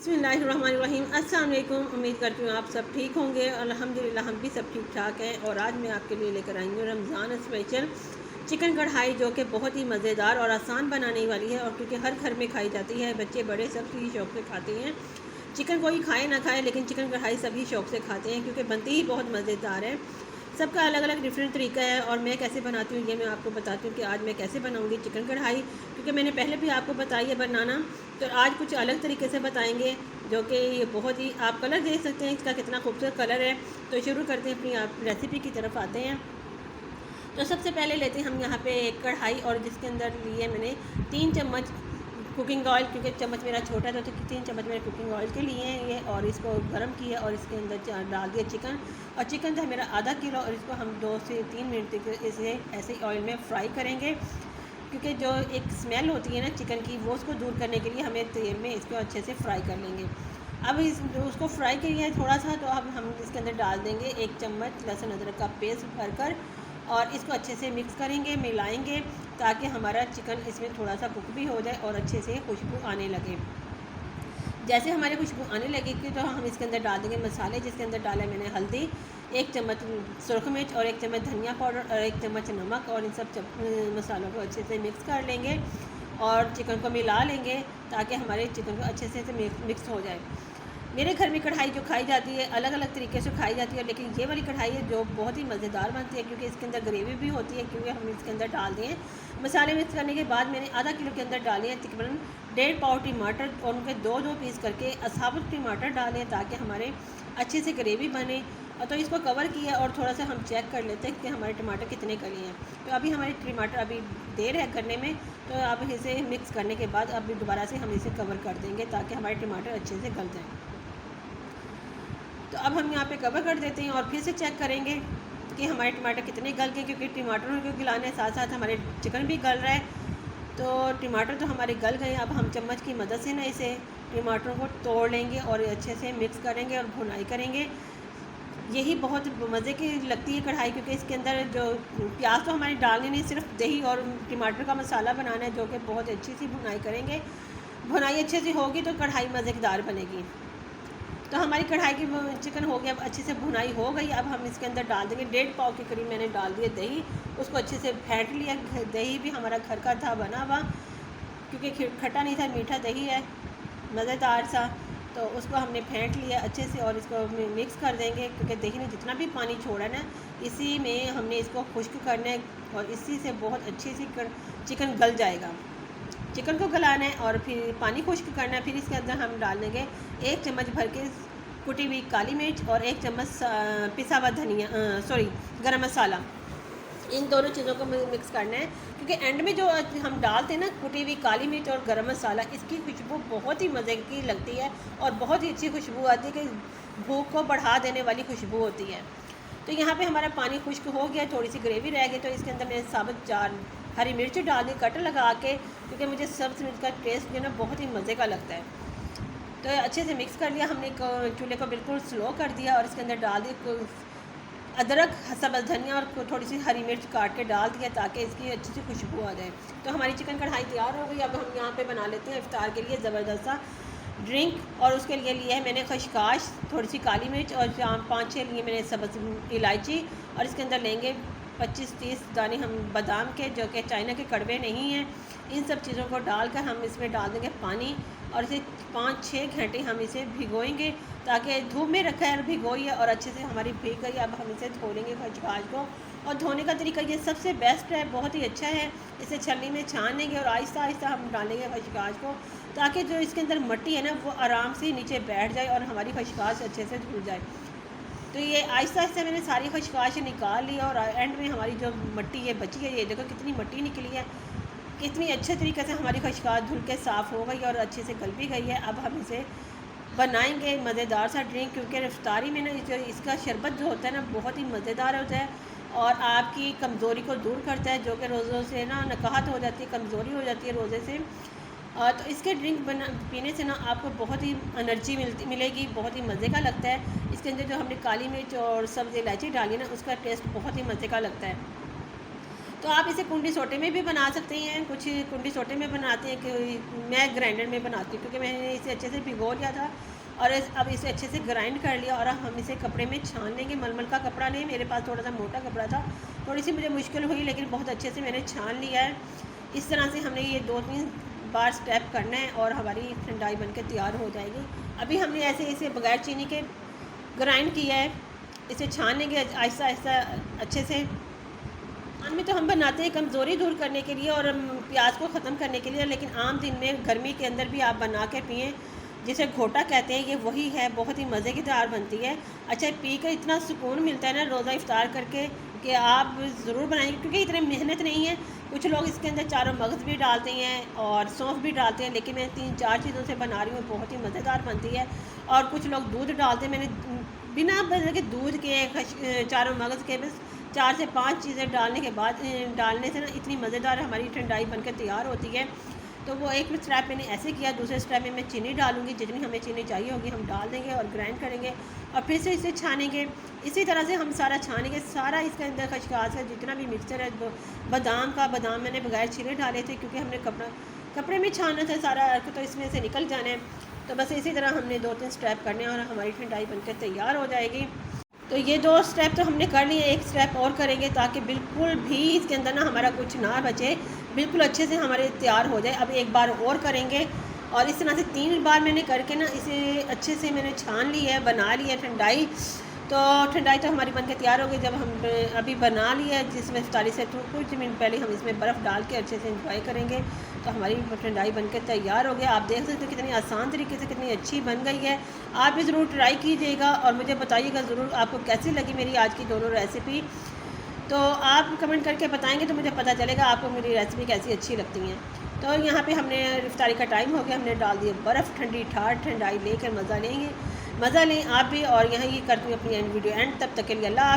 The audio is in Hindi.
बिस्मिल्लाहिर्रहमानिर्रहीम। अस्सलाम वालेकुम। उम्मीद करती हूँ आप सब ठीक होंगे। अल्हम्दुलिल्लाह हम भी सब ठीक ठाक हैं। और आज मैं आपके लिए लेकर आई हूँ रमज़ान स्पेशल चिकन कढ़ाई, जो कि बहुत ही मज़ेदार और आसान बनाने वाली है। और क्योंकि हर घर में खाई जाती है, बच्चे बड़े सब ही शौक़ से खाते हैं। चिकन कोई खाए ना खाए, लेकिन चिकन कढ़ाई सभी शौक़ से खाते हैं क्योंकि बनती ही बहुत मज़ेदार है। सबका अलग अलग डिफरेंट तरीका है और मैं कैसे बनाती हूँ ये मैं आपको बताती हूँ कि आज मैं कैसे बनाऊँगी चिकन कढ़ाई, क्योंकि मैंने पहले भी आपको बताई है बनाना। तो आज कुछ अलग तरीके से बताएंगे, जो कि ये बहुत ही आप कलर देख सकते हैं इसका कितना खूबसूरत कलर है। तो शुरू करते हैं अपनी आप रेसिपी की तरफ आते हैं। तो सबसे पहले लेते हैं हम यहाँ पे एक कढ़ाई, और जिसके अंदर लिए मैंने 3 चम्मच कुकिंग ऑयल, क्योंकि चम्मच मेरा छोटा था तो 3 चम्मच मैंने कुकिंग ऑयल के लिए हैं ये। और इसको गर्म किया और इसके अंदर डाल दिया चिकन। और चिकन था मेरा आधा किलो, और इसको हम 2 से 3 मिनट तक इसे ऐसे ऑयल में फ्राई करेंगे, क्योंकि जो एक स्मेल होती है ना चिकन की, वो उसको दूर करने के लिए हमें तेल में इसको अच्छे से फ्राई कर लेंगे। अब उसको फ्राई किया थोड़ा सा, तो अब हम इसके अंदर डाल देंगे 1 चम्मच लहसुन अदरक का पेस्ट भरकर, और इसको अच्छे से मिक्स करेंगे, मिलाएंगे, ताकि हमारा चिकन इसमें थोड़ा सा कुक भी हो जाए और अच्छे से खुशबू आने लगे। जैसे हमारे खुशबू आने लगेगी तो हम इसके अंदर डाल देंगे मसाले, जिसके अंदर डाला मैंने हल्दी, 1 चम्मच सुरख मिर्च और 1 चम्मच धनिया पाउडर और 1 चम्मच नमक। और इन सब मसालों को अच्छे से मिक्स कर लेंगे और चिकन को मिला लेंगे, ताकि हमारे चिकन को अच्छे से मिक्स हो जाए। मेरे घर में कढ़ाई जो खाई जाती है अलग अलग तरीके से खाई जाती है, लेकिन ये वाली कढ़ाई है जो बहुत ही मज़ेदार बनती है, क्योंकि इसके अंदर ग्रेवी भी होती है, क्योंकि हम इसके अंदर डाल दिए मसाले। मिक्स करने के बाद मैंने आधा किलो के अंदर डाले हैं तकरीबन 1.5 पाव टमाटर, और उनके 2 पीस करके साबुत टमाटर डालें, ताकि हमारे अच्छे से ग्रेवी बने। और तो इसको कवर किया और थोड़ा सा हम चेक कर लेते हैं कि हमारे टमाटर कितने गले हैं। तो अभी हमारे टमाटर अभी देर है करने में, तो अब इसे मिक्स करने के बाद अभी दोबारा से हम इसे कवर कर देंगे, ताकि हमारे टमाटर अच्छे से गल जाएँ। तो अब हम यहाँ पे कवर कर देते हैं और फिर से चेक करेंगे कि हमारे टमाटर कितने गल गए, क्योंकि टमाटरों को गलाने साथ साथ हमारे चिकन भी गल रहा है। तो टमाटर तो हमारे गल गए। अब हम चम्मच की मदद से ना इसे टमाटरों को तोड़ लेंगे और अच्छे से मिक्स करेंगे और भुनाई करेंगे। यही बहुत मज़े की लगती है कढ़ाई, क्योंकि इसके अंदर जो प्याज तो हमारे डालने नहीं, सिर्फ दही और टमाटर का मसाला बनाना है, जो कि बहुत अच्छी सी भुनाई करेंगे। भुनाई अच्छे से होगी तो कढ़ाई मज़ेदार बनेगी। तो हमारी कढ़ाई की चिकन हो गया, अब अच्छे से भुनाई हो गई। अब हम इसके अंदर डाल देंगे 1.5 पाव के करीब मैंने डाल दिया दही, उसको अच्छे से फेंट लिया। दही भी हमारा घर का था बना हुआ, क्योंकि खट्टा नहीं था, मीठा दही है मज़ेदार सा। तो उसको हमने फेंट लिया अच्छे से और इसको मिक्स कर देंगे, क्योंकि दही ने जितना भी पानी छोड़ा ना, इसी में हमने इसको खुश्क करना है और इसी से बहुत अच्छी सी चिकन गल जाएगा। चिकन को गलाना है और फिर पानी खुश्क करना है। फिर इसके अंदर हम डाल देंगे 1 चम्मच भर के कुटी हुई काली मिर्च और 1 चम्मच पिसा हुआ गरम मसाला। इन दोनों चीज़ों को मिक्स करना है, क्योंकि एंड में जो हम डालते हैं ना कुटी हुई काली मिर्च और गरम मसाला, इसकी खुशबू बहुत ही मज़े की लगती है और बहुत ही अच्छी खुशबू आती है, कि भूख को बढ़ा देने वाली खुशबू होती है। तो यहाँ पे हमारा पानी खुश्क हो गया, थोड़ी सी ग्रेवी रह गई, तो इसके अंदर मैंने साबुत 4 हरी मिर्च डाल दी कट लगा के, क्योंकि मुझे सब्ज़ मिर्च का टेस्ट जो ना बहुत ही मज़े का लगता है। तो अच्छे से मिक्स कर लिया हमने, चूल्हे को बिल्कुल स्लो कर दिया और इसके अंदर डाल दी अदरक, सब्ज़ धनिया और थोड़ी सी हरी मिर्च काट के डाल दिया, ताकि इसकी अच्छी सी खुशबू आ जाए। तो हमारी चिकन कढ़ाई तैयार हो गई। अब हम यहाँ पे बना लेते हैं इफ्तार के लिए ज़बरदस्त सा ड्रिंक। और उसके लिए लिया है मैंने खशखाश, थोड़ी सी काली मिर्च और 5-6 लिए मैंने सब्ज़ इलायची, और इसके अंदर लेंगे 25-30 दाने हम बादाम के, जो कि चाइना के कड़वे नहीं हैं। इन सब चीज़ों को डालकर हम इसमें डाल देंगे पानी, और इसे 5-6 घंटे हम इसे भिगोएंगे, ताकि धूप में रखा है और भिगोइए और अच्छे से हमारी भीग गई। अब हम इसे धो लेंगे खशखाश को, और धोने का तरीका ये सबसे बेस्ट है, बहुत ही अच्छा है। इसे छलनी में छान लेंगे और आहिस्ता आहिस्ता हम डालेंगे खशखाश को, ताकि जो इसके अंदर मिट्टी है ना वो आराम से नीचे बैठ जाए और हमारी खशखाश अच्छे से धुल जाए। तो ये आहिस्ता आहिस्ता मैंने सारी खशखाश निकाल ली, और एंड में हमारी जो मिट्टी है बची है, ये देखो कितनी मिट्टी निकली है, कितनी अच्छे तरीके से हमारी खशखाश धुल के साफ़ हो गई और अच्छे से गल भी गई है। अब हम इसे बनाएंगे मज़ेदार सा ड्रिंक, क्योंकि इफ्तारी में ना इसका शरबत जो होता है ना बहुत ही मज़ेदार होता है और आपकी कमज़ोरी को दूर करता है, जो कि रोज़ों से ना नकाहत हो जाती है, कमज़ोरी हो जाती है रोज़े से। तो इसके ड्रिंक पीने से ना आपको बहुत ही एनर्जी मिलेगी, बहुत ही मज़े का लगता है। इसके अंदर जो हमने काली मिर्च और सब्ज़ इलायची डाली ना, उसका टेस्ट बहुत ही मज़े का लगता है। तो आप इसे कुंडी सोटे में भी बना सकते हैं, कुछ कुंडी सोटे में बनाते हैं, कि मैं ग्राइंडर में बनाती हूँ क्योंकि मैंने इसे अच्छे से भिगो लिया था और अब इसे अच्छे से ग्राइंड कर लिया और अब हम इसे कपड़े में छान लेंगे। मलमल का कपड़ा नहीं, मेरे पास थोड़ा सा मोटा कपड़ा था, थोड़ी सी मुझे मुश्किल हुई, लेकिन बहुत अच्छे से मैंने छान लिया है। इस तरह से हमने ये 2-3 बार स्टेप करना है और हमारी ठंडाई बन के तैयार हो जाएगी। अभी हमने ऐसे इसे बगैर चीनी के ग्राइंड किया है, इसे छान लेंगे आहिस्ता आहिस्ता अच्छे से। पान में तो हम बनाते हैं कमज़ोरी दूर करने के लिए और प्याज को ख़त्म करने के लिए, लेकिन आम दिन में गर्मी के अंदर भी आप बना के पिएँ, जिसे घोटा कहते हैं, ये वही है, बहुत ही मज़े की दाल बनती है। अच्छा, पी कर इतना सुकून मिलता है ना रोज़ा इफ्तार करके, कि आप ज़रूर बनाएंगे, क्योंकि इतनी मेहनत नहीं है। कुछ लोग इसके अंदर चारों मगज़ भी डालते हैं और सौंफ भी डालते हैं, लेकिन मैं 3-4 चीज़ों से बना रही हूँ, बहुत ही मज़ेदार बनती है। और कुछ लोग दूध डालते हैं, मैंने बिना के दूध के चारों मगज़ के बस 4 से 5 चीज़ें डालने के बाद डालने से ना इतनी मज़ेदार हमारी ठंडाई बनकर तैयार होती है। तो वो एक स्टेप मैंने ऐसे किया, दूसरे स्टेप में मैं चीनी डालूँगी, जितनी हमें चीनी चाहिए होगी हम डाल देंगे और ग्राइंड करेंगे और फिर से इसे छानेंगे। इसी तरह से हम सारा छानेंगे, सारा इसके अंदर खशखास है, जितना भी मिक्सचर है, बादाम मैंने बगैर छीले डाले थे क्योंकि हमने कपड़े में छाना था सारा, तो इसमें से निकल जाना है। तो बस इसी तरह हमने 2-3 स्टेप करने हैं और हमारी ठंडाई बनकर तैयार हो जाएगी। तो ये 2 स्टेप तो हमने कर लिए, एक स्टेप और करेंगे ताकि बिल्कुल भी इसके अंदर ना हमारा कुछ ना बचे, बिल्कुल अच्छे से हमारे तैयार हो जाए। अब एक बार और करेंगे और इस तरह से 3 बार मैंने करके ना इसे अच्छे से मैंने छान ली है, बना ली है ठंडाई। तो ठंडाई तो हमारी बनके तैयार हो गई। जब हम अभी बना लिया है, जिसमें 40 से कुछ मिनट पहले हम इसमें बर्फ़ डाल के अच्छे से इंजॉय करेंगे, तो हमारी ठंडाई बनके तैयार हो गया। आप देख सकते हो कितनी आसान तरीके से कितनी अच्छी बन गई है। आप भी ज़रूर ट्राई कीजिएगा और मुझे बताइएगा ज़रूर आपको कैसी लगी मेरी आज की दोनों रेसिपी। तो आप कमेंट करके बताएंगे तो मुझे पता चलेगा आपको मेरी रेसिपी कैसी अच्छी लगती हैं। तो यहाँ पे हमने इफ्तारी का टाइम हो गया, हमने डाल दिया बर्फ़, ठंडी ठाठ ठंडाई लेकर मज़ा लें आप भी। और यहाँ ये करती हूँ अपनी वीडियो एंड, तब तक के लिए अल्लाह।